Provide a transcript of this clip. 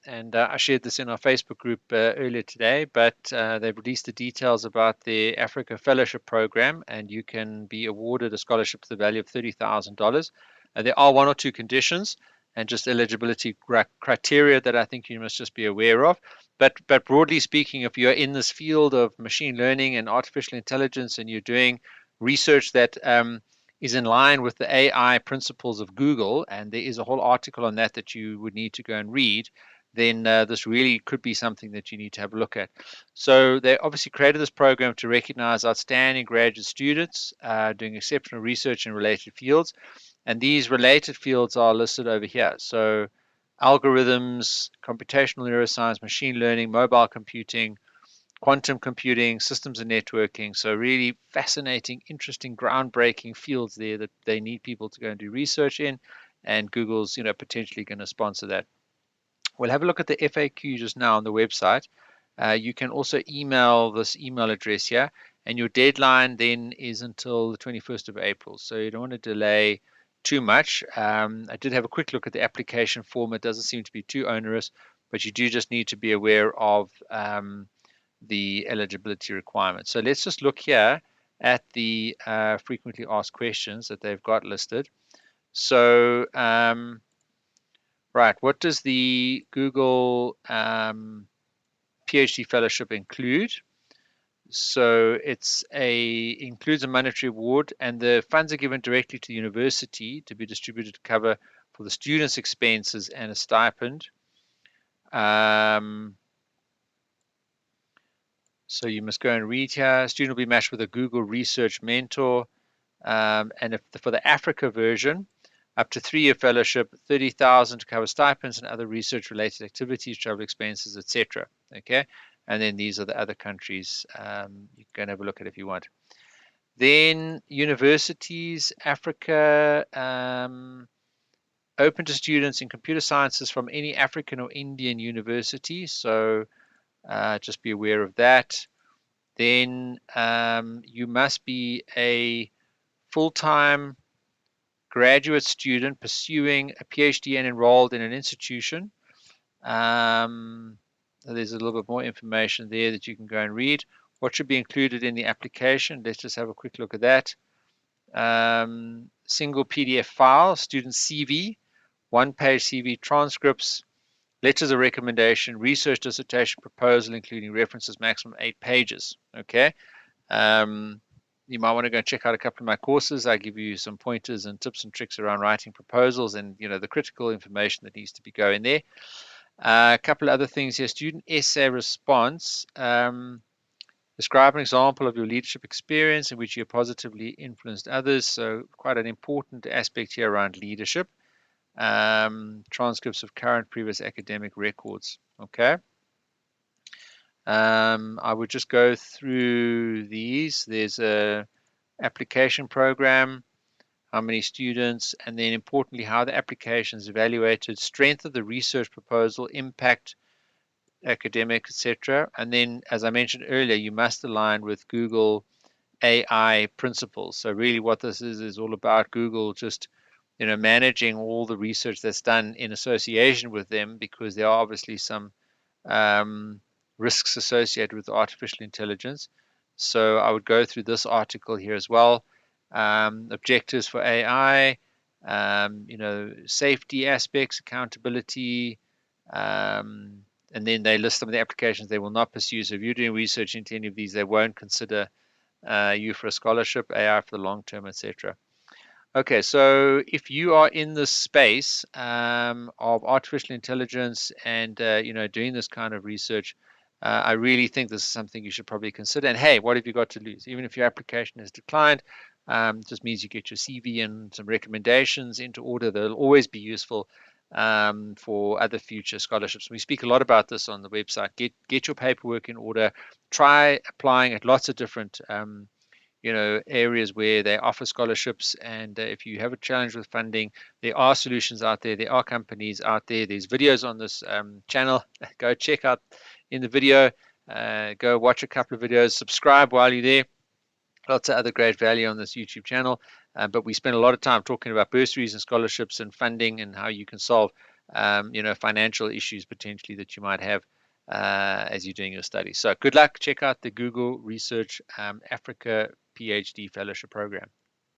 and I shared this in our Facebook group earlier today, but they've released the details about the Africa Fellowship Program, and you can be awarded a scholarship to the value of $30,000. There are one or two conditions and just eligibility criteria that I think you must just be aware of. But broadly speaking, if you're in this field of machine learning and artificial intelligence and you're doing research that is in line with the AI principles of Google, and there is a whole article on that that you would need to go and read, then this really could be something that you need to have a look at. So they obviously created this program to recognize outstanding graduate students doing exceptional research in related fields. And these related fields are listed over here. So algorithms, computational neuroscience, machine learning, mobile computing, quantum computing, systems and networking. So really fascinating, interesting, groundbreaking fields there that they need people to go and do research in. And Google's, potentially going to sponsor that. We'll have a look at the FAQ just now on the website. You can also email this email address here, and your deadline then is until the 21st of April. So you don't want to delay too much. I did have a quick look at the application form. It doesn't seem to be too onerous, but you do just need to be aware of the eligibility requirements. So let's just look here at the frequently asked questions that they've got listed. So, right, what does the Google PhD fellowship include? So includes a monetary award, and the funds are given directly to the university to be distributed to cover for the students' expenses and a stipend. So you must go and read here. Student will be matched with a Google Research Mentor. And for the Africa version, up to 3-year fellowship, $30,000 to cover stipends and other research-related activities, travel expenses, etc. Okay, and then these are the other countries you can have a look at if you want. Then universities, Africa, open to students in computer sciences from any African or Indian university. So just be aware of that. Then you must be a full-time graduate student pursuing a PhD and enrolled in an institution. There's a little bit more information there that you can go and read. What should be included in the application? Let's just have a quick look at that. Single PDF file, student CV, 1-page CV transcripts, letters of recommendation, research dissertation proposal, including references, maximum 8 pages. Okay. You might want to go check out a couple of my courses. I give you some pointers and tips and tricks around writing proposals and, the critical information that needs to be going there. A couple of other things here. Student essay response. Describe an example of your leadership experience in which you positively influenced others. So quite an important aspect here around leadership. Transcripts of current previous academic records. Okay. I would just go through these. There's a application program, how many students, and then importantly, how the application is evaluated, strength of the research proposal, impact, academic, etc. And then, as I mentioned earlier, you must align with Google AI principles. So really what this is all about Google just managing all the research that's done in association with them, because there are obviously some risks associated with artificial intelligence. So I would go through this article here as well. Objectives for AI, safety aspects, accountability, and then they list some of the applications they will not pursue. So if you're doing research into any of these, they won't consider you for a scholarship, AI for the long term, etc. Okay, so if you are in this space of artificial intelligence and doing this kind of research, I really think this is something you should probably consider. And hey, what have you got to lose? Even if your application is declined, just means you get your CV and some recommendations into order. They'll always be useful for other future scholarships. We speak a lot about this on the website. Get your paperwork in order. Try applying at lots of different areas where they offer scholarships. And if you have a challenge with funding, there are solutions out there. There are companies out there. There's videos on this channel. Go check out in the video. Go watch a couple of videos. Subscribe while you're there. Lots of other great value on this YouTube channel. But we spend a lot of time talking about bursaries and scholarships and funding and how you can solve financial issues potentially that you might have as you're doing your study. So good luck. Check out the Google Research Africa PhD Fellowship Program.